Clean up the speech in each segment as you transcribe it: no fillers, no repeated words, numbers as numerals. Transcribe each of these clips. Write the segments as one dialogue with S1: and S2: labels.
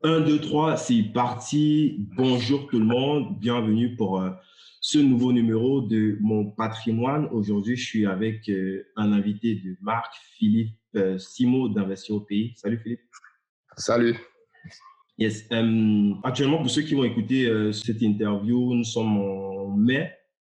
S1: Un, 2, 3, c'est parti. Bonjour tout le monde. Bienvenue pour ce nouveau numéro de Mon patrimoine. Aujourd'hui, je suis avec un invité de marque, Philippe Simo d'Investir au pays. Salut Philippe.
S2: Salut.
S1: Yes. Actuellement, pour ceux qui vont écouter cette interview, nous sommes en mai,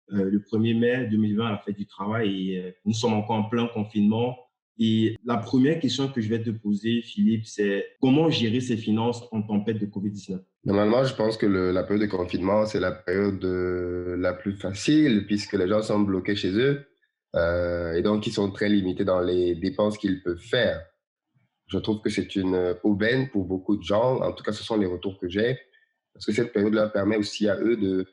S1: le 1er mai 2020 à la fête du travail et nous sommes encore en plein confinement. Et la première question que je vais te poser, Philippe, c'est comment gérer ses finances en tempête de COVID-19?
S2: Normalement, je pense que la période de confinement, c'est la période la plus facile puisque les gens sont bloqués chez eux et donc ils sont très limités dans les dépenses qu'ils peuvent faire. Je trouve que c'est une aubaine pour beaucoup de gens. En tout cas, ce sont les retours que j'ai parce que cette période leur permet aussi à eux de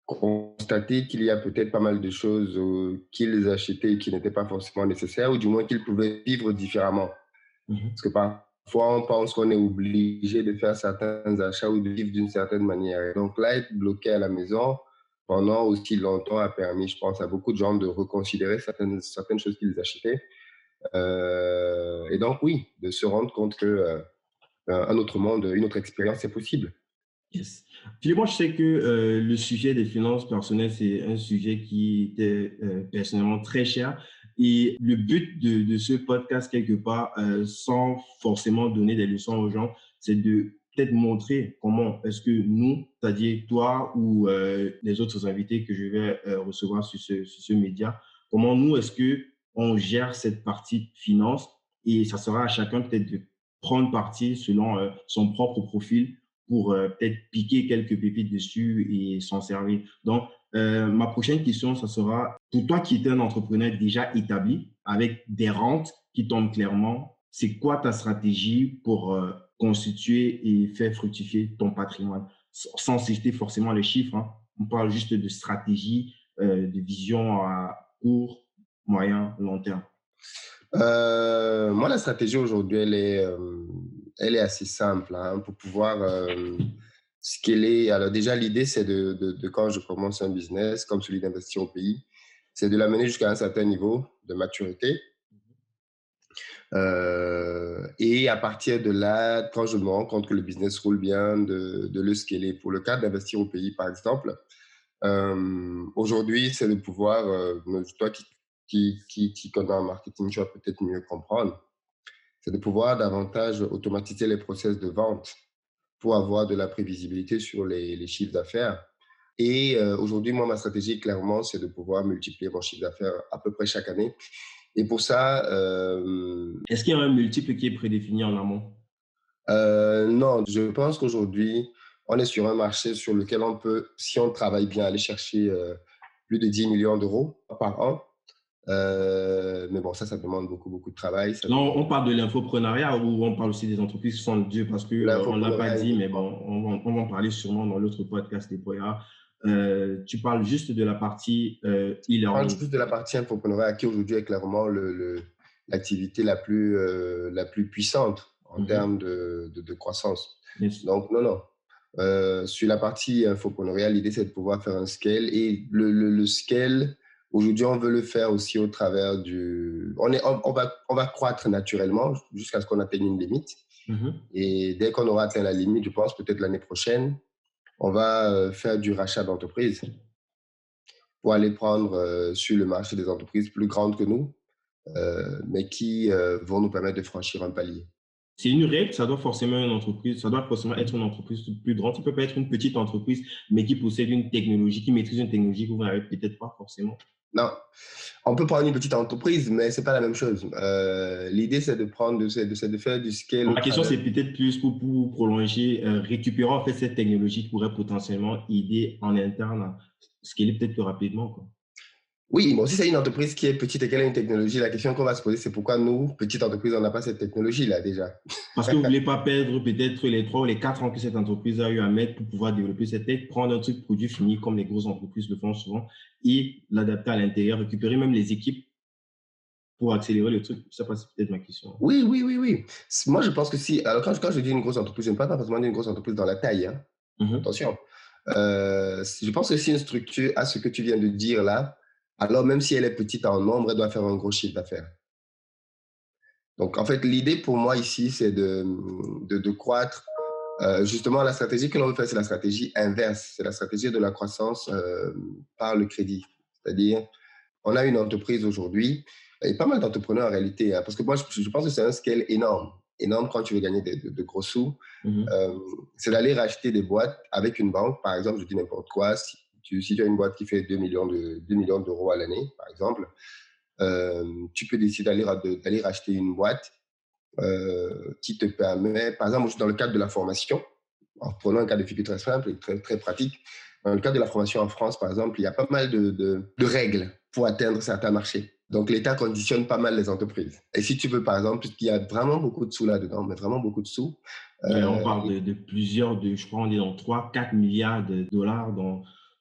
S2: constater qu'il y a peut-être pas mal de choses qu'ils achetaient et qui n'étaient pas forcément nécessaires ou du moins qu'ils pouvaient vivre différemment.
S1: Mhm.
S2: Parce que parfois, on pense qu'on est obligé de faire certains achats ou de vivre d'une certaine manière. Et donc là, être bloqué à la maison pendant aussi longtemps a permis, je pense, à beaucoup de gens de reconsidérer certaines choses qu'ils achetaient. Et donc, oui, de se rendre compte que un autre monde, une autre expérience est possible.
S1: Yes. Philippe, moi, je sais que le sujet des finances personnelles, c'est un sujet qui était personnellement très cher. Et le but de ce podcast, quelque part, sans forcément donner des leçons aux gens, c'est de peut-être montrer comment est-ce que nous, c'est-à-dire toi ou les autres invités que je vais recevoir sur ce média, comment nous, est-ce que on gère cette partie finance et ça sera à chacun peut-être de prendre parti selon son propre profil pour peut-être piquer quelques pépites dessus et s'en servir. Donc, ma prochaine question, ça sera, pour toi qui es un entrepreneur déjà établi, avec des rentes qui tombent clairement, c'est quoi ta stratégie pour constituer et faire fructifier ton patrimoine? Sans citer forcément les chiffres, hein. On parle juste de stratégie, de vision à court, moyen, long terme.
S2: Moi, la stratégie aujourd'hui, elle est assez simple hein, pour pouvoir scaler. Alors déjà, l'idée, c'est de quand je commence un business comme celui d'investir au pays, c'est de l'amener jusqu'à un certain niveau de maturité. Et à partir de là, quand je me rends compte que le business roule bien, de le scaler. Pour le cas d'investir au pays, par exemple, aujourd'hui, c'est de pouvoir, toi qui connais en marketing, tu vas peut-être mieux comprendre, c'est de pouvoir davantage automatiser les process de vente pour avoir de la prévisibilité sur les chiffres d'affaires. Et aujourd'hui, moi, ma stratégie, clairement, c'est de pouvoir multiplier mon chiffre d'affaires à peu près chaque année. Et pour ça,
S1: Est-ce qu'il y a un multiple qui est prédéfini en amont?
S2: non, je pense qu'aujourd'hui, on est sur un marché sur lequel on peut, si on travaille bien, aller chercher plus de 10 millions d'euros par an. Mais bon, ça demande beaucoup, beaucoup de travail. Ça
S1: Là, on
S2: demande
S1: parle de l'infoprenariat ou on parle aussi des entreprises qui sont dures parce que on l'a pas
S2: l'infoprenariat
S1: dit, mais
S2: uniquement.
S1: bon, on va en parler sûrement dans l'autre podcast des Boya. Tu parles juste de la partie
S2: Je parle
S1: e-learning.
S2: juste de la partie infoprenariat qui aujourd'hui est clairement l'activité la plus puissante en
S1: Mhm.
S2: termes de croissance.
S1: Yes.
S2: Donc, non, non. Sur la partie infoprenariat, l'idée, c'est de pouvoir faire un scale. Et le scale, aujourd'hui, on veut le faire aussi au travers on va croître naturellement jusqu'à ce qu'on atteigne une limite.
S1: Mhm.
S2: Et dès qu'on aura atteint la limite, je pense peut-être l'année prochaine, on va faire du rachat d'entreprise pour aller prendre sur le marché des entreprises plus grandes que nous, mais qui vont nous permettre de franchir un palier.
S1: C'est une règle, ça doit forcément une entreprise, ça doit forcément être une entreprise plus grande. Ça peut pas être une petite entreprise, mais qui possède une technologie, qui maîtrise une technologie que vous n'avez peut-être pas forcément.
S2: Non, on peut prendre une petite entreprise, mais c'est pas la même chose. L'idée, c'est de prendre, c'est de faire du scale au
S1: Ma question,
S2: travers.
S1: c'est peut-être plus pour prolonger, récupérer en fait cette technologie qui pourrait potentiellement aider en interne à scaler peut-être plus rapidement, quoi.
S2: Oui, bon, si c'est une entreprise qui est petite et qu'elle a une technologie, la question qu'on va se poser, c'est pourquoi nous, petite entreprise, on n'a pas cette technologie-là déjà.
S1: Parce que vous ne voulez pas perdre peut-être les 3 ou les 4 ans que cette entreprise a eu à mettre pour pouvoir développer cette tech, prendre un truc produit fini comme les grosses entreprises le font souvent et l'adapter à l'intérieur, récupérer même les équipes pour accélérer le truc. Ça, c'est peut-être ma question.
S2: Oui, oui, oui, oui. Moi, je pense que si. Alors, quand je dis une grosse entreprise, je ne parle pas forcément d'une grosse entreprise dans la taille. Hein.
S1: Mhm.
S2: Attention. Je pense que si une structure a ce que tu viens de dire là, alors même si elle est petite en nombre, elle doit faire un gros chiffre d'affaires. Donc, en fait, l'idée pour moi ici, c'est de croître Justement, la stratégie que l'on veut faire, c'est la stratégie inverse. C'est la stratégie de la croissance par le crédit. C'est-à-dire, on a une entreprise aujourd'hui, et pas mal d'entrepreneurs en réalité, hein, parce que moi, je pense que c'est un scale énorme. Énorme quand tu veux gagner de gros sous.
S1: Mhm.
S2: C'est d'aller racheter des boîtes avec une banque. Par exemple, je dis n'importe quoi, si tu as une boîte qui fait 2 millions d'euros à l'année, par exemple, tu peux décider d'aller racheter une boîte qui te permet, par exemple, dans le cadre de la formation, en prenant un cas de figure très simple et très pratique, dans le cadre de la formation en France, par exemple, il y a pas mal de règles pour atteindre certains marchés. Donc, l'État conditionne pas mal les entreprises. Et si tu veux, par exemple, il y a vraiment beaucoup de sous là-dedans, mais vraiment beaucoup de sous.
S1: Et on parle de plusieurs, je crois, on est dans 3-4 milliards de dollars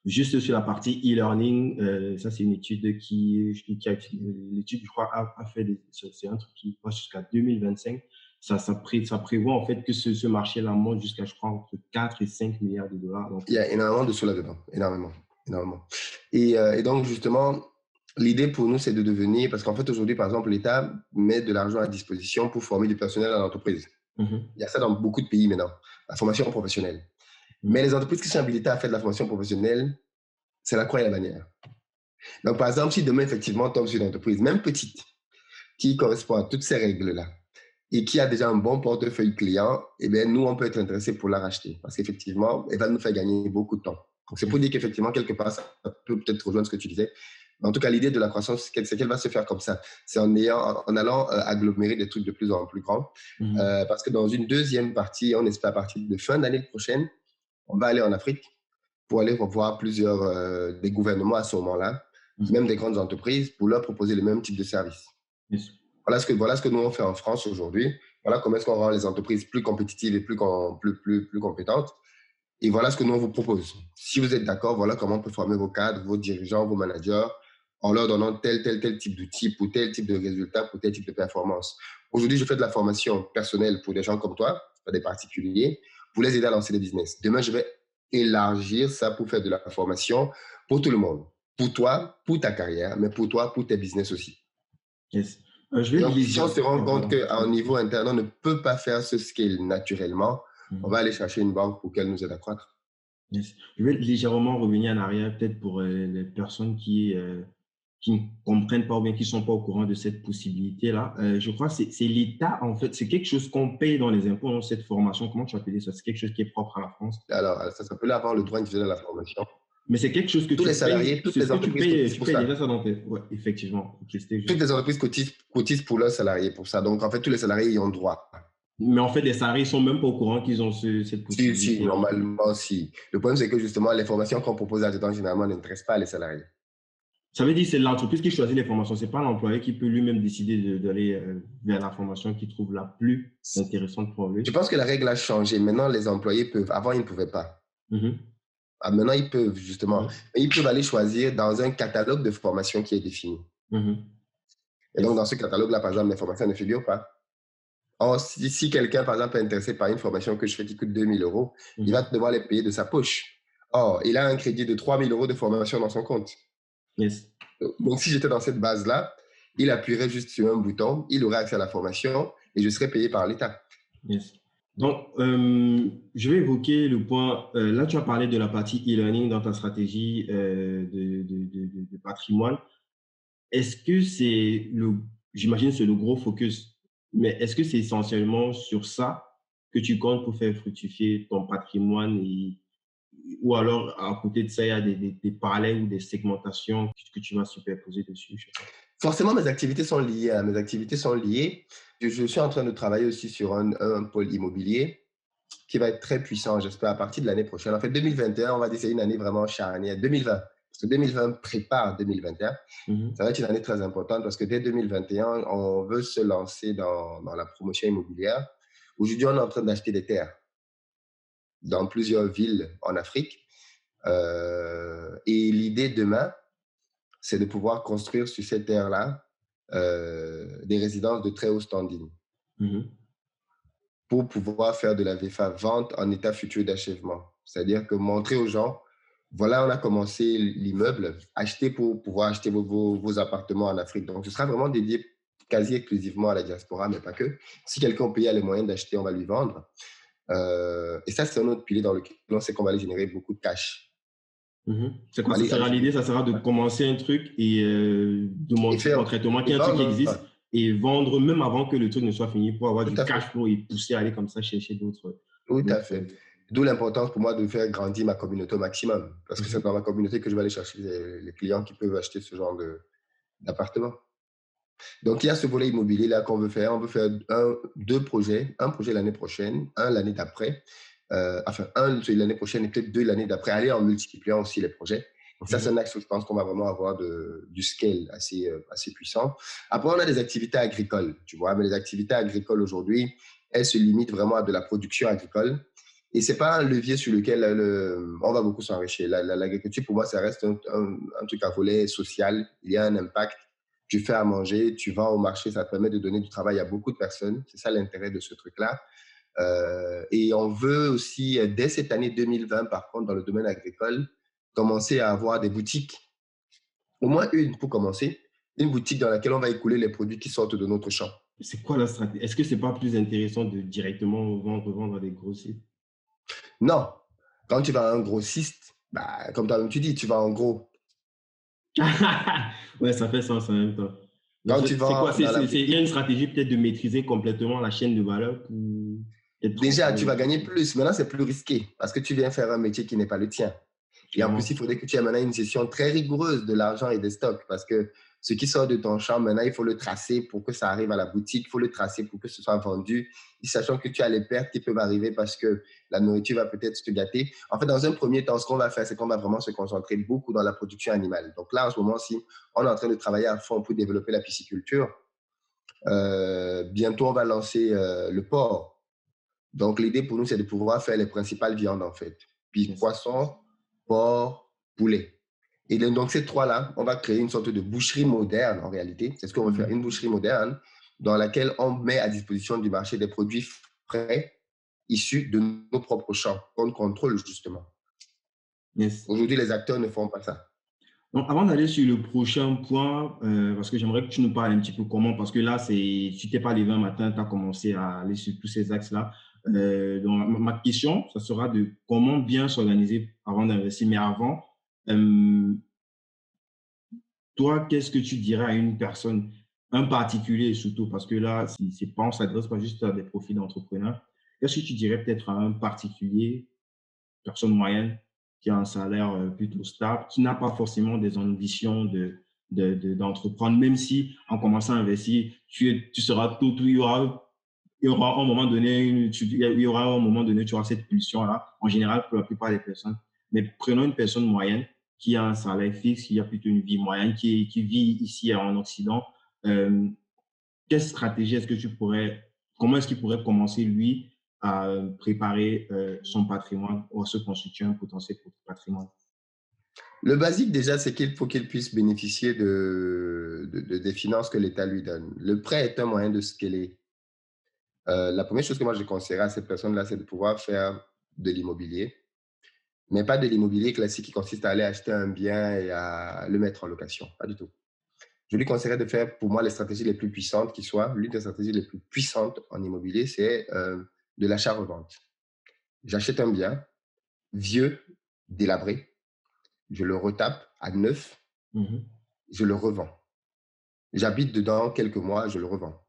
S1: juste sur la partie e-learning. Ça, c'est une étude qui a, l'étude, je crois, a fait, c'est un truc qui va jusqu'à 2025. Ça prévoit en fait que ce marché-là monte jusqu'à, je crois, entre 4 et 5 milliards de dollars. Donc,
S2: il y a énormément de sous là-dedans, énormément, énormément. Et donc, justement, l'idée pour nous, c'est de devenir, parce qu'en fait, aujourd'hui, par exemple, l'État met de l'argent à disposition pour former du personnel à l'entreprise. Il y a ça dans beaucoup de pays maintenant, la formation professionnelle. Mais les entreprises qui sont habilitées à faire de la formation professionnelle, c'est la croix et la bannière. Donc, par exemple, si demain, effectivement, on tombe sur une entreprise, même petite, qui correspond à toutes ces règles-là et qui a déjà un bon portefeuille client, eh bien, nous, on peut être intéressé pour la racheter parce qu'effectivement, elle va nous faire gagner beaucoup de temps. Donc, c'est pour dire qu'effectivement, quelque part, ça peut peut-être rejoindre ce que tu disais. Mais en tout cas, l'idée de la croissance, c'est qu'elle va se faire comme ça. C'est en allant agglomérer des trucs de plus en plus grands. Parce que dans une deuxième partie, on espère à partir de fin d'année prochaine, on va aller en Afrique pour aller revoir plusieurs des gouvernements à ce moment-là, même des grandes entreprises, pour leur proposer le même type de service.
S1: Yes.
S2: Voilà ce que nous on fait en France aujourd'hui. Voilà comment est-ce qu'on rend les entreprises plus compétitives et plus compétentes. Et voilà ce que nous on vous propose. Si vous êtes d'accord, voilà comment on peut former vos cadres, vos dirigeants, vos managers, en leur donnant tel type d'outils pour tel type de résultats, pour tel type de performance. Aujourd'hui, je fais de la formation personnelle pour des gens comme toi, pas des particuliers, pour les aider à lancer des business. Demain, je vais élargir ça pour faire de la formation pour tout le monde. Pour toi, pour ta carrière, mais pour toi, pour tes business aussi.
S1: Yes. Je vais
S2: Donc, si on se rend compte
S1: voilà.
S2: qu'à un niveau interne, on ne peut pas faire ce scale naturellement, on va aller chercher une banque pour qu'elle nous aide à croître.
S1: Yes. Je vais légèrement revenir en arrière, peut-être pour les personnes qui ne comprennent pas ou bien qui ne sont pas au courant de cette possibilité-là. Je crois que c'est l'État, en fait, c'est quelque chose qu'on paye dans les impôts, non, cette formation. Comment tu appelles ça? C'est quelque chose qui est propre à la France.
S2: Alors, ça s'appelle avoir le droit individuel à la formation.
S1: Mais c'est quelque chose que
S2: Tous les
S1: tu payes,
S2: salariés, toutes
S1: c'est ce
S2: les
S1: que tu
S2: entreprises
S1: payes,
S2: cotisent
S1: tu
S2: pour
S1: payes
S2: ça.
S1: déjà ça dans tes... Ouais, effectivement. Okay,
S2: Toutes les entreprises cotisent pour leurs salariés pour ça. Donc, en fait, tous les salariés y ont droit.
S1: Mais en fait, les salariés ne sont même pas au courant qu'ils ont cette
S2: Si,
S1: possibilité-là.
S2: normalement, si. Le problème, c'est que justement, les formations qu'on propose là-dedans, généralement, n'intéressent pas les salariés.
S1: Ça veut dire que c'est l'entreprise qui choisit les formations. Ce n'est pas l'employé qui peut lui-même décider d'aller vers la formation qu'il trouve la plus intéressante pour lui.
S2: Je pense que la règle a changé. Maintenant, les employés peuvent. Avant, ils ne pouvaient pas. Maintenant, ils peuvent, justement. Mais ils peuvent aller choisir dans un catalogue de formations qui est défini. Et donc, dans ce catalogue-là, par exemple, les formations ne figurent pas. Or, si quelqu'un, par exemple, est intéressé par une formation que je fais qui coûte 2 000 euros, il va devoir les payer de sa poche. Or, il a un crédit de 3 000 euros de formation dans son compte.
S1: Yes.
S2: Donc, si j'étais dans cette base-là, il appuierait juste sur un bouton, il aurait accès à la formation et je serais payé par l'État.
S1: Yes. Donc, je vais évoquer le point. Là, tu as parlé de la partie e-learning dans ta stratégie de patrimoine. Est-ce que j'imagine, c'est le gros focus, mais est-ce que c'est essentiellement sur ça que tu comptes pour faire fructifier ton patrimoine ou alors à côté de ça, il y a des parallèles ou des segmentations que tu vas superposer dessus? Je sais pas.
S2: Forcément, mes activités sont liées. Mes activités sont liées. Je suis en train de travailler aussi sur un pôle immobilier qui va être très puissant, j'espère, à partir de l'année prochaine. En fait, 2021, on va dire c'est une année vraiment charnière. 2020, parce que 2020 prépare 2021. Ça va être une année très importante parce que dès 2021, on veut se lancer dans la promotion immobilière. Aujourd'hui, on est en train d'acheter des terres dans plusieurs villes en Afrique. Et l'idée demain, c'est de pouvoir construire sur ces terres-là des résidences de très haut standing pour pouvoir faire de la VFA, vente en état futur d'achèvement. C'est-à-dire que montrer aux gens, voilà, on a commencé l'immeuble, acheter pour pouvoir acheter vos appartements en Afrique. Donc, ce sera vraiment dédié quasi exclusivement à la diaspora, mais pas que. Si quelqu'un paye les moyens d'acheter, on va lui vendre. Et ça, c'est un autre pilier dans lequel on sait qu'on va aller générer beaucoup de cash.
S1: Mhm. C'est
S2: On
S1: quoi,
S2: va
S1: ça
S2: aller,
S1: sera l'idée? Ça sera de
S2: ouais.
S1: commencer un truc et de
S2: Et
S1: montrer
S2: faire,
S1: concrètement qu'il
S2: et
S1: y a un truc qui
S2: vendre,
S1: existe et vendre même avant que le truc ne soit fini pour avoir
S2: tout
S1: du
S2: à
S1: cash
S2: fait,
S1: flow et pousser à aller comme ça chercher d'autres.
S2: tout à
S1: d'autres.
S2: fait. D'où l'importance pour moi de faire grandir ma communauté au maximum. Parce que c'est
S1: Mhm.
S2: dans ma communauté que je vais aller chercher les clients qui peuvent acheter ce genre d'appartement. Donc, il y a ce volet immobilier là qu'on veut faire. On veut faire deux projets. Un projet l'année prochaine, un l'année d'après. Enfin, un l'année prochaine et peut-être deux l'année d'après. Aller en multipliant aussi les projets. Donc, ça, c'est un
S1: Mhm.
S2: axe où je pense qu'on va vraiment avoir du scale assez puissant. Après, on a des activités agricoles, tu vois. Mais les activités agricoles aujourd'hui, elles se limitent vraiment à de la production agricole. Et ce n'est pas un levier sur lequel on va beaucoup s'enrichir. L'agriculture, pour moi, ça reste un truc à volet social. Il y a un impact. Tu fais à manger, tu vends au marché, ça te permet de donner du travail à beaucoup de personnes. C'est ça l'intérêt de ce truc-là. Et on veut aussi, dès cette année 2020, par contre, dans le domaine agricole, commencer à avoir des boutiques, au moins une pour commencer, une boutique dans laquelle on va écouler les produits qui sortent de notre champ.
S1: C'est quoi la stratégie? Est-ce que c'est pas plus intéressant de directement vendre à des grossistes?
S2: Non, quand tu vas à un grossiste, bah, comme toi-même tu dis, tu vas en gros.
S1: Ouais, ça fait sens en même temps. Donc,
S2: Quand tu
S1: c'est quoi?
S2: vas dans la
S1: Il y a
S2: boutique,
S1: une stratégie peut-être de maîtriser complètement la chaîne de valeur pour être
S2: déjà,
S1: rentable
S2: tu
S1: le
S2: vas
S1: plus
S2: gagner
S1: possible.
S2: plus. Maintenant, c'est plus risqué parce que tu viens faire un métier qui n'est pas le tien. Et en plus, il
S1: Clairement.
S2: faudrait que tu aies maintenant une gestion très rigoureuse de l'argent et des stocks parce que ce qui sort de ton champ, maintenant, il faut le tracer pour que ça arrive à la boutique, il faut le tracer pour que ce soit vendu, et sachant que tu as les pertes qui peuvent arriver parce que la nourriture va peut-être se gâter. En fait, dans un premier temps, ce qu'on va faire, c'est qu'on va vraiment se concentrer beaucoup dans la production animale. Donc là, en ce moment-ci, on est en train de travailler à fond pour développer la pisciculture. Bientôt, on va lancer le porc. Donc, l'idée pour nous, c'est de pouvoir faire les principales viandes, en fait. Puis,
S1: Yes.
S2: poisson, porc, poulet. Et donc, ces trois-là, on va créer une sorte de boucherie moderne, en réalité. C'est ce qu'on veut faire,
S1: Mhm.
S2: une boucherie moderne dans laquelle on met à disposition du marché des produits frais issus de nos propres champs, qu'on contrôle, justement.
S1: Yes.
S2: Aujourd'hui, les acteurs ne font pas ça.
S1: Donc, avant d'aller sur le prochain point, parce que j'aimerais que tu nous parles un petit peu comment, parce que là, tu t'es pas levé un matin, tu as commencé à aller sur tous ces axes-là. Donc, ma question, ça sera de comment bien s'organiser avant d'investir. Mais avant, euh, toi, qu'est-ce que tu dirais à une personne, un particulier surtout, parce que là, on ne s'adresse pas juste à des profils d'entrepreneurs. Qu'est-ce que tu dirais peut-être à un particulier, personne moyenne, qui a un salaire plutôt stable, qui n'a pas forcément des ambitions d'entreprendre, même si en commençant à investir, tu seras tout, il y aura un moment donné, il y aura un moment donné, tu auras cette pulsion-là, en général pour la plupart des personnes. Mais prenons une personne moyenne qui a un salaire fixe, qui a plutôt une vie moyenne, qui vit ici en Occident. Euh, Quelle stratégie est-ce que comment est-ce qu'il pourrait commencer, lui, à préparer son patrimoine ou à se constituer un potentiel patrimoine?
S2: Le basique, déjà, c'est qu'il faut qu'il puisse bénéficier des finances que l'État lui donne. Le prêt est un moyen de scaler. La première chose que moi je conseillerais à cette personne-là, c'est de pouvoir faire de l'immobilier, mais pas de l'immobilier classique qui consiste à aller acheter un bien et à le mettre en location. Pas du tout. Je lui conseillerais de faire, pour moi, les stratégies les plus puissantes qui soient. L'une des stratégies les plus puissantes en immobilier, c'est de l'achat-revente. J'achète un bien vieux, délabré, je le retape à neuf,
S1: Mhm.
S2: je le revends. J'habite dedans quelques mois, je le revends.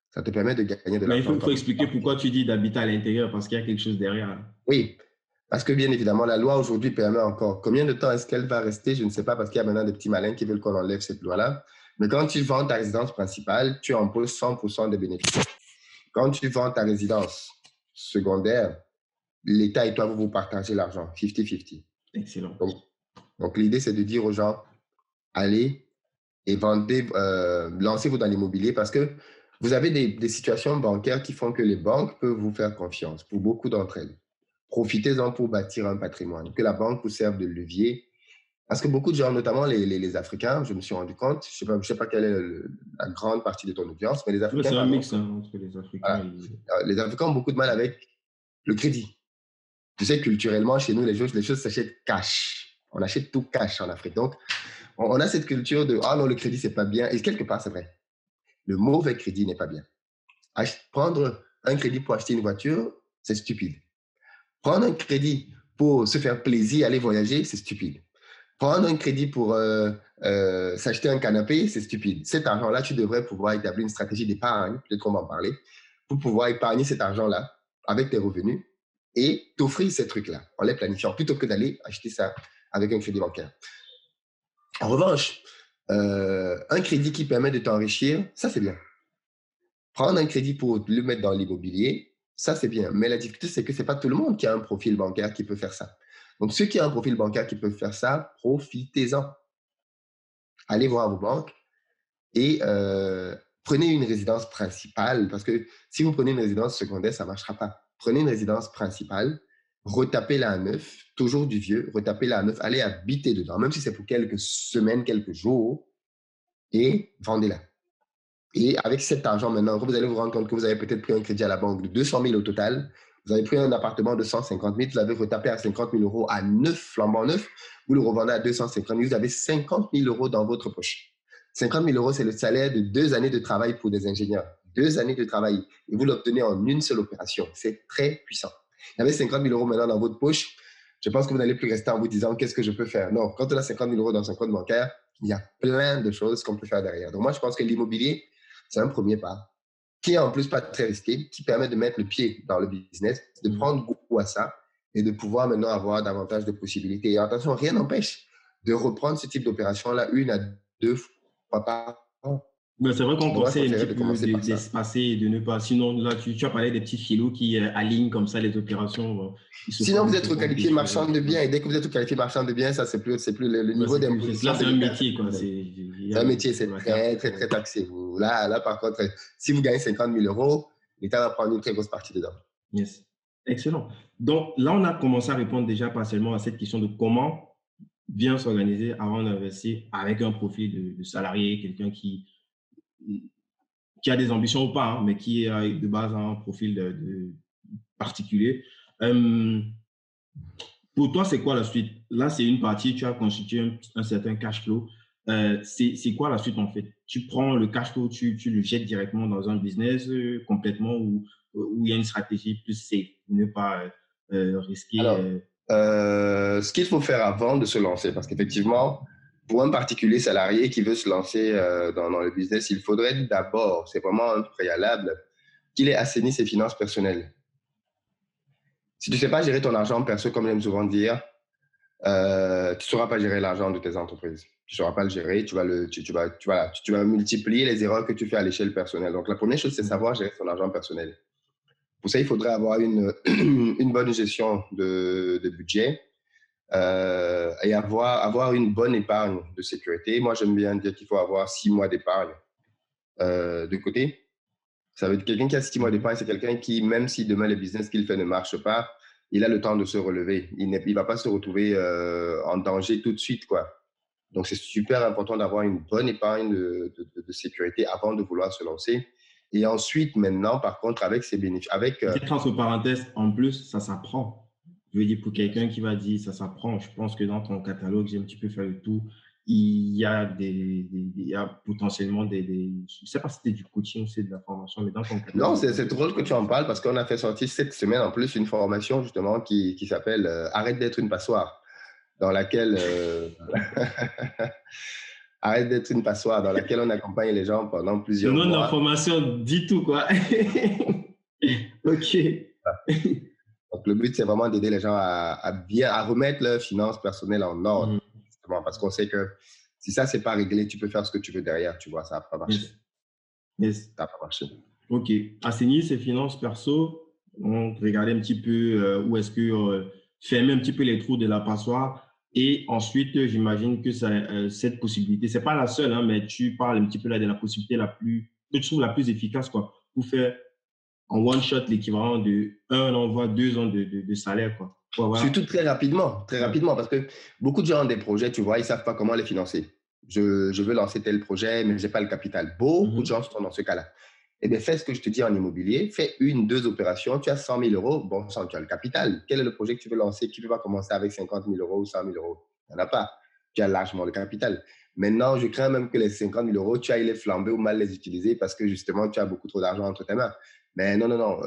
S2: Ça te permet de gagner de
S1: Mais
S2: l'argent
S1: il faut
S2: comme
S1: expliquer pourquoi tu dis d'habiter à l'intérieur, parce qu'il y a quelque chose derrière.
S2: oui, parce que bien évidemment, la loi aujourd'hui permet encore. Combien de temps est-ce qu'elle va rester? Je ne sais pas, parce qu'il y a maintenant des petits malins qui veulent qu'on enlève cette loi-là. Mais quand tu vends ta résidence principale, tu imposes 100% des bénéfices. Quand tu vends ta résidence secondaire, l'État et toi, vous partagez l'argent, 50-50.
S1: Excellent.
S2: Donc, donc l'idée, c'est de dire aux gens, allez et vendez, lancez-vous dans l'immobilier parce que vous avez des situations bancaires qui font que les banques peuvent vous faire confiance pour beaucoup d'entre elles. Profitez-en pour bâtir un patrimoine, que la banque vous serve de levier. Parce que beaucoup de gens, notamment les Africains, je me suis rendu compte, je sais pas quelle est la grande partie de ton audience, mais les
S1: Ouais,
S2: Africains,
S1: c'est un
S2: par exemple,
S1: mix hein, entre les Africains
S2: voilà,
S1: et…
S2: les Africains ont beaucoup de mal avec le crédit. Tu sais, culturellement, chez nous, les choses s'achètent cash. On achète tout cash en Afrique. Donc, on a cette culture de ah non, le crédit, c'est pas bien. Et quelque part, c'est vrai. Le mauvais crédit n'est pas bien. Prendre un crédit pour acheter une voiture, c'est stupide. Prendre un crédit pour se faire plaisir, aller voyager, c'est stupide. Prendre un crédit pour s'acheter un canapé, c'est stupide. Cet argent-là, tu devrais pouvoir établir une stratégie d'épargne, peut-être qu'on va en parler, pour pouvoir épargner cet argent-là avec tes revenus et t'offrir ces trucs-là en les planifiant, plutôt que d'aller acheter ça avec un crédit bancaire. En revanche, un crédit qui permet de t'enrichir, ça c'est bien. Prendre un crédit pour le mettre dans l'immobilier, ça c'est bien. Mais la difficulté, c'est que ce n'est pas tout le monde qui a un profil bancaire qui peut faire ça. Donc, ceux qui ont un profil bancaire qui peuvent faire ça, profitez-en. Allez voir vos banques et prenez une résidence principale, parce que si vous prenez une résidence secondaire, ça ne marchera pas. Prenez une résidence principale, retapez-la à neuf, toujours du vieux, retapez-la à neuf, allez habiter dedans, même si c'est pour quelques semaines, quelques jours, et vendez-la. Et avec cet argent maintenant, vous allez vous rendre compte que vous avez peut-être pris un crédit à la banque de 200 000 au total, vous avez pris un appartement de 150 000, vous l'avez retapé à 50 000 euros à neuf, flambant neuf, vous le revendez à 250 000, vous avez 50 000 euros dans votre poche. 50 000 euros, c'est le salaire de 2 années de travail pour des ingénieurs. 2 années de travail. Et vous l'obtenez en une seule opération. C'est très puissant. Vous avez 50 000 euros maintenant dans votre poche. Je pense que vous n'allez plus rester en vous disant qu'est-ce que je peux faire. Non, quand on a 50 000 euros dans son compte bancaire, il y a plein de choses qu'on peut faire derrière. Donc moi, je pense que l'immobilier, c'est un premier pas qui est en plus pas très risqué, qui permet de mettre le pied dans le business, de prendre goût à ça et de pouvoir maintenant avoir davantage de possibilités. Et attention, rien n'empêche de reprendre ce type d'opération-là 1 à 2 fois par an.
S1: Ben, c'est vrai qu'on
S2: Moi, je
S1: conseille un petit
S2: préférerais de
S1: peu
S2: commencer par ça.
S1: d'espacer et de ne pas. Sinon, là, tu as parlé des petits filous qui alignent comme ça les opérations. Ils se
S2: Sinon,
S1: font,
S2: vous
S1: ils
S2: êtes
S1: se font
S2: requalifié
S1: pécho.
S2: marchand de biens. Et dès que vous êtes requalifié marchand de biens, ça, c'est plus le
S1: Ben,
S2: niveau
S1: là,
S2: d'imposition
S1: c'est
S2: de
S1: un
S2: l'État.
S1: métier, quoi.
S2: C'est un métier, c'est très, très, très taxé. Là, par contre, si vous gagnez 50 000 euros, l'État va prendre une très grosse partie dedans.
S1: Yes. Excellent. Donc, là, on a commencé à répondre déjà partiellement à cette question de comment bien s'organiser avant d'investir avec un profil de salarié, quelqu'un qui a des ambitions ou pas, hein, mais qui a de base un profil de particulier. Pour toi, c'est quoi la suite? Là, c'est une partie, tu as constitué un certain cash flow. C'est quoi la suite en fait? Tu prends le cash flow, tu le jettes directement dans un business complètement ou il y a une stratégie plus safe, ne pas risquer.
S2: Alors, ce qu'il faut faire avant de se lancer, parce qu'effectivement, pour un particulier salarié qui veut se lancer dans le business, il faudrait d'abord, c'est vraiment un préalable, qu'il ait assaini ses finances personnelles. Si tu ne sais pas gérer ton argent perso, comme j'aime souvent dire, tu ne sauras pas gérer l'argent de tes entreprises. Tu ne sauras pas le gérer, tu vas multiplier les erreurs que tu fais à l'échelle personnelle. Donc, la première chose, c'est savoir gérer son argent personnel. Pour ça, il faudrait avoir une bonne gestion de budget et avoir une bonne épargne de sécurité. Moi, j'aime bien dire qu'il faut avoir 6 mois d'épargne de côté. Ça veut dire quelqu'un qui a 6 mois d'épargne, c'est quelqu'un qui, même si demain le business qu'il fait ne marche pas, il a le temps de se relever. Il ne va pas se retrouver en danger tout de suite, quoi. Donc, c'est super important d'avoir une bonne épargne de sécurité avant de vouloir se lancer. Et ensuite, maintenant, par contre, avec ses bénéfices,
S1: entre parenthèses, en plus, ça s'apprend. Je veux dire, pour quelqu'un qui va dire ça s'apprend, je pense que dans ton catalogue, j'ai un petit peu fait le tour. Il y a potentiellement je ne sais pas si c'était du coaching ou c'est de la formation, mais dans ton catalogue.
S2: Non, c'est drôle que tu en parles parce qu'on a fait sortir cette semaine en plus une formation justement qui s'appelle Arrête d'être une passoire, dans laquelle Arrête d'être une passoire, dans laquelle on accompagne les gens pendant plusieurs mois.
S1: Le nom de la formation dit tout, quoi. OK.
S2: Donc, le but, c'est vraiment d'aider les gens à remettre leurs finances personnelles en ordre, justement, parce qu'on sait que si ça, c'est pas réglé, tu peux faire ce que tu veux derrière, tu vois, ça va pas marcher.
S1: Yes.
S2: Ça va pas marcher.
S1: OK. Assainir ses finances perso, donc regarder un petit peu où est-ce que fermer un petit peu les trous de la passoire. Et ensuite, j'imagine que cette possibilité, c'est pas la seule, hein, mais tu parles un petit peu là de la possibilité que tu trouves la plus efficace, quoi, pour faire en one shot l'équivalent de 1 envoi, 2 ans de salaire, quoi.
S2: Voilà. Surtout très rapidement, parce que beaucoup de gens ont des projets, tu vois, ils savent pas comment les financer. Je veux lancer tel projet, mais j'ai pas le capital. Beaucoup de gens sont dans ce cas-là. Eh bien, fais ce que je te dis en immobilier, fais 1, 2 opérations, tu as 100 000 euros, bon sang, tu as le capital. Quel est le projet que tu veux lancer? Tu ne peux pas commencer avec 50 000 euros ou 100 000 euros. Il n'y en a pas. Tu as largement le capital. Maintenant, je crains même que les 50 000 euros, tu ailles les flamber ou mal les utiliser parce que justement, tu as beaucoup trop d'argent entre tes mains. Mais non.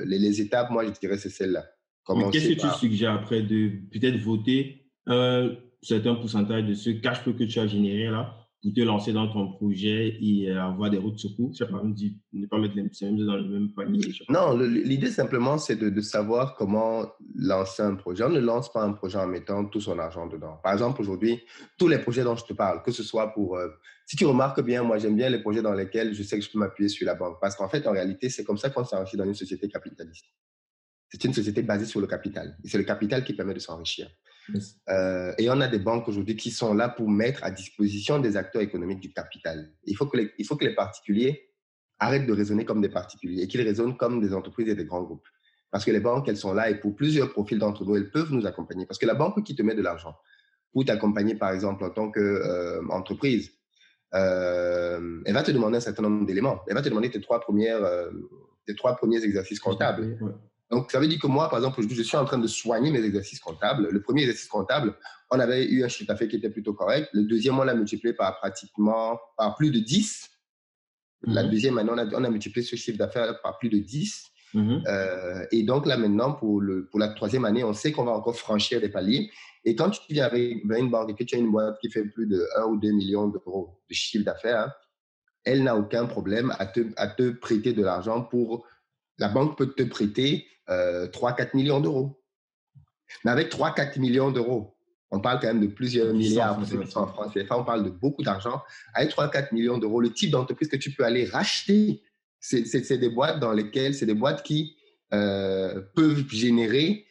S2: Les étapes, moi, je dirais, c'est celle-là.
S1: Mais qu'est-ce
S2: Commencer
S1: que tu
S2: par...
S1: suggères après de peut-être voter un certain pourcentage de ce cash flow que tu as généré là pour te lancer dans ton projet et avoir des routes de secours? Je sais pas, ne pas mettre les mêmes dans le même panier. Je sais pas.
S2: Non, l'idée simplement, c'est de savoir comment lancer un projet. On ne lance pas un projet en mettant tout son argent dedans. Par exemple, aujourd'hui, tous les projets dont je te parle, que ce soit pour... si tu remarques bien, moi, j'aime bien les projets dans lesquels je sais que je peux m'appuyer sur la banque. Parce qu'en fait, en réalité, c'est comme ça qu'on s'enrichit dans une société capitaliste. C'est une société basée sur le capital. Et c'est le capital qui permet de s'enrichir.
S1: Yes.
S2: Et on a des banques aujourd'hui qui sont là pour mettre à disposition des acteurs économiques du capital. Il faut que les particuliers arrêtent de raisonner comme des particuliers et qu'ils raisonnent comme des entreprises et des grands groupes. Parce que les banques, elles sont là et pour plusieurs profils d'entre nous, elles peuvent nous accompagner. Parce que la banque qui te met de l'argent pour t'accompagner, par exemple, en tant qu'entreprise, elle va te demander un certain nombre d'éléments. Elle va te demander tes trois premiers exercices comptables.
S1: Ouais.
S2: Donc, ça veut dire que moi, par exemple, je suis en train de soigner mes exercices comptables. Le premier exercice comptable, on avait eu un chiffre d'affaires qui était plutôt correct. Le deuxième, on l'a multiplié par plus de 10. La deuxième année, on a multiplié ce chiffre d'affaires par plus de 10. Et donc, là, maintenant, pour la troisième année, on sait qu'on va encore franchir des paliers. Et quand tu viens avec une banque et que tu as une boîte qui fait plus de 1 ou 2 millions d'euros de chiffre d'affaires, hein, elle n'a aucun problème à te prêter de l'argent pour... La banque peut te prêter 3-4 millions d'euros. Mais avec 3-4 millions d'euros, on parle quand même de plusieurs milliards pour ceux qui sont en France CFA, on parle de beaucoup d'argent. Avec 3-4 millions d'euros, le type d'entreprise que tu peux aller racheter, c'est des boîtes dans lesquelles, c'est des boîtes qui peuvent générer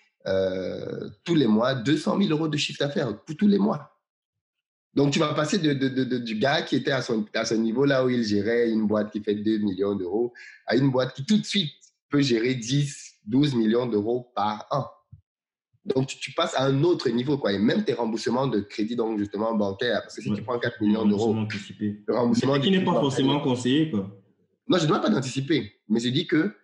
S2: tous les mois 200 000 euros de chiffre d'affaires, tous les mois. Donc, tu vas passer du gars qui était à ce niveau-là où il gérait une boîte qui fait 2 millions d'euros à une boîte qui tout de suite peut gérer 10-12 millions d'euros par an. Donc, tu passes à un autre niveau, quoi. Et même tes remboursements de crédit, donc justement bancaire, parce que si tu prends 4 millions d'euros,
S1: le remboursement qui n'est pas forcément conseillé, quoi.
S2: Non, je ne demande pas d'anticiper, mais je dis que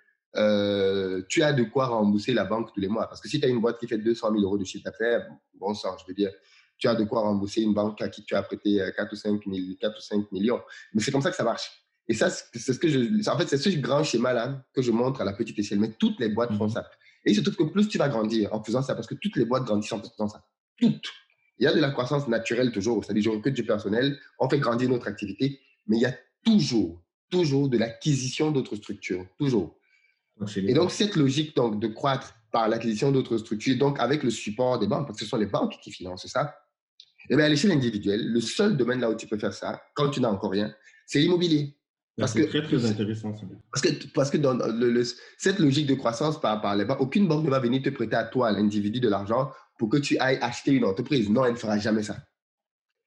S2: tu as de quoi rembourser la banque tous les mois. Parce que si tu as une boîte qui fait 200 000 euros de chiffre d'affaires, bon sang, je veux dire, tu as de quoi rembourser une banque à qui tu as prêté 4 ou 5 millions. Mais c'est comme ça que ça marche. Et ça, c'est ce que en fait, c'est ce grand schéma-là que je montre à la petite échelle. Mais toutes les boîtes font ça. Et il se trouve que plus tu vas grandir en faisant ça, parce que toutes les boîtes grandissent en faisant ça. Toutes. Il y a de la croissance naturelle toujours, c'est-à-dire je recrute du personnel, on fait grandir notre activité, mais il y a toujours de l'acquisition d'autres structures, toujours. Et donc, cette logique donc, de croître par l'acquisition d'autres structures, donc avec le support des banques, parce que ce sont les banques qui financent ça, et bien à l'échelle individuelle, le seul domaine là où tu peux faire ça, quand tu n'as encore rien, c'est l'immobilier.
S1: C'est très, très intéressant. Ça.
S2: Parce que dans cette logique de croissance par les banques, aucune banque ne va venir te prêter à toi, à l'individu, de l'argent pour que tu ailles acheter une entreprise. Non, elle ne fera jamais ça.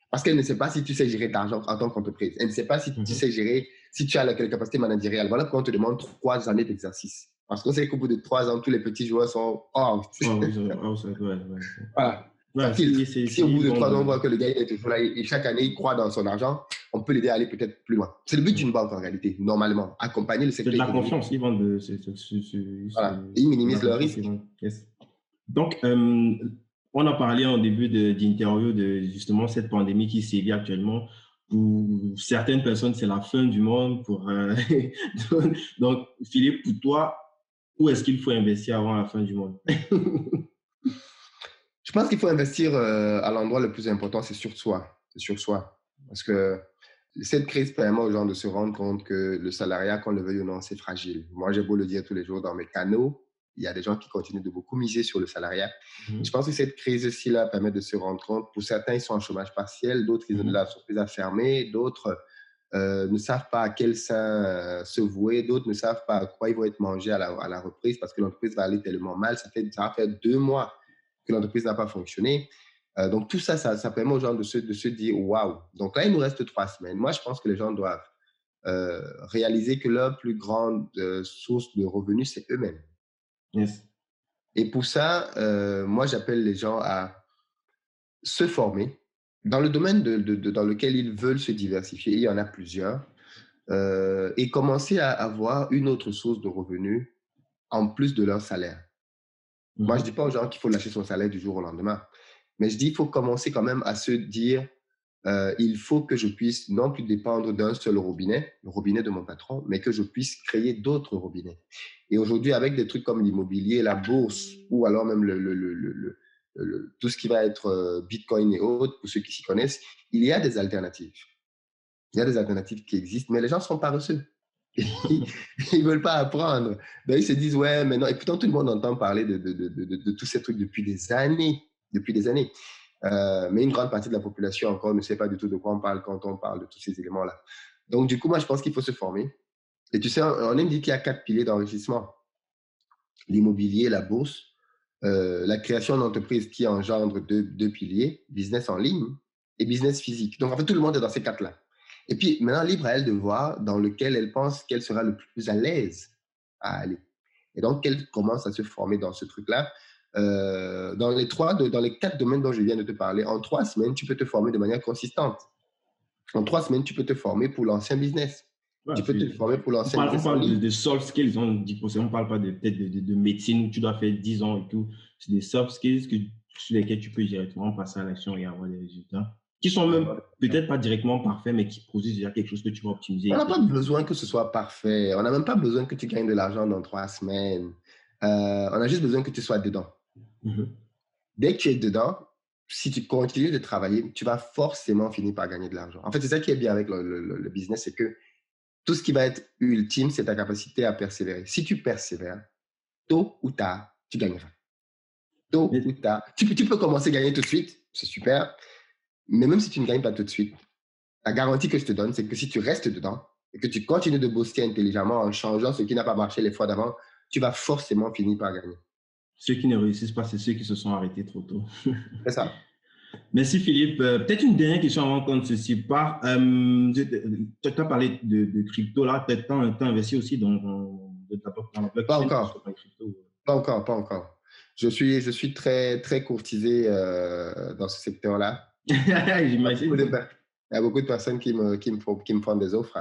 S2: Parce qu'elle ne sait pas si tu sais gérer de l'argent en tant qu'entreprise. Elle ne sait pas si tu sais gérer, si tu as la capacité managériale. Voilà pourquoi on te demande 3 années d'exercice. Parce qu'on sait qu'au bout de 3 ans, tous les petits joueurs sont out. Voilà.
S1: Ouais,
S2: si au bout de 3 ans, on voit que le gars est toujours là et chaque année, il croit dans son argent, on peut l'aider à aller peut-être plus loin. C'est le but d'une banque en réalité, normalement. Accompagner le secteur économique.
S1: C'est de la confiance. Ils vendent
S2: voilà. Ils minimisent le risque.
S1: Yes. Donc, on a parlé en début d'interview de justement cette pandémie qui sévit actuellement. Pour certaines personnes, c'est la fin du monde. Donc, Philippe, pour toi, où est-ce qu'il faut investir avant la fin du monde?
S2: Je pense qu'il faut investir à l'endroit le plus important, c'est sur soi. C'est sur soi. Parce que cette crise permet aux gens de se rendre compte que le salariat, qu'on le veuille ou non, c'est fragile. Moi, j'ai beau le dire tous les jours dans mes canaux, il y a des gens qui continuent de beaucoup miser sur le salariat. Je pense que cette crise-ci là permet de se rendre compte. Pour certains, ils sont en chômage partiel, d'autres, ils ont de l'entreprise à fermer, d'autres ne savent pas à quel sein se vouer, d'autres ne savent pas à quoi ils vont être mangés à la reprise parce que l'entreprise va aller tellement mal. Ça va faire 2 mois que l'entreprise n'a pas fonctionné. Donc, tout ça, ça permet aux gens de se dire « waouh ». Donc là, il nous reste 3 semaines. Moi, je pense que les gens doivent réaliser que leur plus grande source de revenus, c'est eux-mêmes.
S1: Yes.
S2: Et pour ça, moi, j'appelle les gens à se former dans le domaine dans lequel ils veulent se diversifier. Il y en a plusieurs. Et commencer à avoir une autre source de revenus en plus de leur salaire. Moi, je ne dis pas aux gens qu'il faut lâcher son salaire du jour au lendemain. Mais je dis qu'il faut commencer quand même à se dire il faut que je puisse non plus dépendre d'un seul robinet, le robinet de mon patron, mais que je puisse créer d'autres robinets. Et aujourd'hui, avec des trucs comme l'immobilier, la bourse, ou alors même tout ce qui va être Bitcoin et autres, pour ceux qui s'y connaissent, il y a des alternatives. Il y a des alternatives qui existent, mais les gens sont paresseux. Ils ne veulent pas apprendre. Donc, ils se disent, ouais, mais non. Et pourtant, tout le monde entend parler de tous ces trucs depuis des années. Depuis des années. Mais une grande partie de la population encore ne sait pas du tout de quoi on parle quand on parle de tous ces éléments-là. Donc, du coup, moi, je pense qu'il faut se former. Et tu sais, on aime dire qu'il y a 4 piliers d'enrichissement. L'immobilier, la bourse, la création d'entreprises qui engendre deux piliers, business en ligne et business physique. Donc, en fait, tout le monde est dans ces 4-là. Et puis, maintenant, libre à elle de voir dans lequel elle pense qu'elle sera le plus à l'aise à aller. Et donc, qu'elle commence à se former dans ce truc-là. Dans les 4 domaines dont je viens de te parler, en 3 semaines, tu peux te former de manière consistante. En 3 semaines, tu peux te former pour l'ancien business.
S1: Ouais,
S2: Tu peux te former pour
S1: on
S2: l'ancien
S1: parle, on
S2: business en
S1: parle
S2: ligne.
S1: de soft skills, on dit on ne parle pas peut-être de médecine où tu dois faire 10 ans et tout. C'est des soft skills sur lesquels tu peux directement passer à l'action et avoir des résultats qui sont même peut-être pas directement parfaits, mais qui produisent déjà quelque chose que tu vas optimiser.
S2: On
S1: Et
S2: n'a
S1: que
S2: pas
S1: tu peux
S2: besoin que ce soit parfait. On n'a même pas besoin que tu gagnes de l'argent dans 3 semaines. On a juste besoin que tu sois dedans.
S1: Mhm.
S2: Dès que tu es dedans, si tu continues de travailler, tu vas forcément finir par gagner de l'argent. En fait, c'est ça qui est bien avec le business, c'est que tout ce qui va être ultime, c'est ta capacité à persévérer. Si tu persévères, tôt ou tard, tu gagneras. Tôt ou
S1: Mais
S2: tard. Tu peux commencer à gagner tout de suite, c'est super. Mais même si tu ne gagnes pas tout de suite, la garantie que je te donne, c'est que si tu restes dedans et que tu continues de bosser intelligemment en changeant ce qui n'a pas marché les fois d'avant, tu vas forcément finir par gagner.
S1: ceux qui ne réussissent pas, c'est ceux qui se sont arrêtés trop tôt.
S2: C'est ça.
S1: Merci Philippe. Peut-être une dernière question avant qu'on ne se sépare. Tu as parlé de crypto là. Tu as investi aussi dans la
S2: Pas
S1: blockchain, que ce soit
S2: encore.
S1: dans les crypto.
S2: Pas encore, pas encore. Je suis très, très courtisé dans ce secteur-là.
S1: J'imagine.
S2: Il y a beaucoup de personnes qui me font des offres.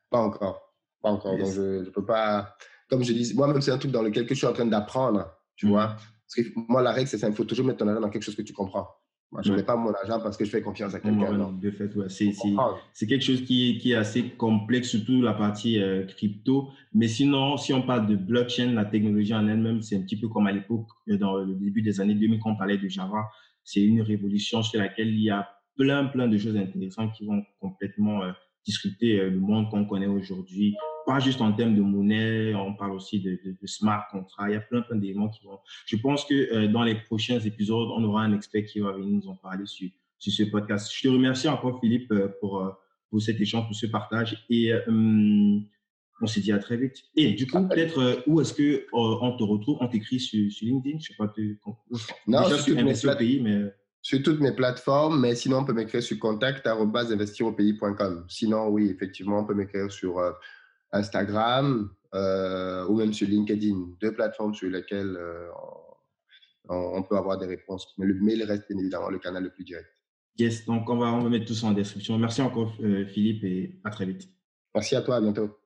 S2: Pas encore. Pas encore. Donc,
S1: Yes.
S2: je ne peux pas. Comme je dis, moi-même, c'est un truc dans lequel que je suis en train d'apprendre. Tu vois?
S1: Mm.
S2: Parce que moi, la règle, c'est ça. Il faut toujours mettre ton argent dans quelque chose que tu comprends. Moi, je ne
S1: Ouais.
S2: mets pas mon argent parce que je fais confiance à
S1: On
S2: quelqu'un.
S1: m'aurait
S2: Non.
S1: de fait, ouais.
S2: Il faut comprendre.
S1: C'est quelque chose qui est assez complexe, surtout la partie crypto. Mais sinon, si on parle de blockchain, la technologie en elle-même, c'est un petit peu comme à l'époque, dans le début des années 2000, quand on parlait de Java. C'est une révolution sur laquelle il y a plein de choses intéressantes qui vont complètement disrupter le monde qu'on connaît aujourd'hui. Pas juste en termes de monnaie, on parle aussi de smart contracts. Il y a plein d'éléments qui vont. Je pense que dans les prochains épisodes, on aura un expert qui va venir nous en parler sur ce podcast. Je te remercie encore, Philippe, pour cet échange, pour ce partage. Et on se dit à très vite. Et du coup, peut-être, où est-ce qu'on te retrouve? On t'écrit sur LinkedIn? Je sais pas,
S2: Non,
S1: déjà
S2: sur
S1: sur
S2: toutes mes
S1: Investir au
S2: plateformes.
S1: pays, mais
S2: Sur toutes mes plateformes, mais sinon, on peut m'écrire sur contact@investiropayes.com. Sinon, oui, effectivement, on peut m'écrire sur Instagram ou même sur LinkedIn, 2 plateformes sur lesquelles on peut avoir des réponses. Mais le mail reste bien évidemment le canal le plus direct.
S1: yes, donc on va mettre tout ça en description. Merci encore, Philippe, et à très vite.
S2: Merci à toi, à bientôt.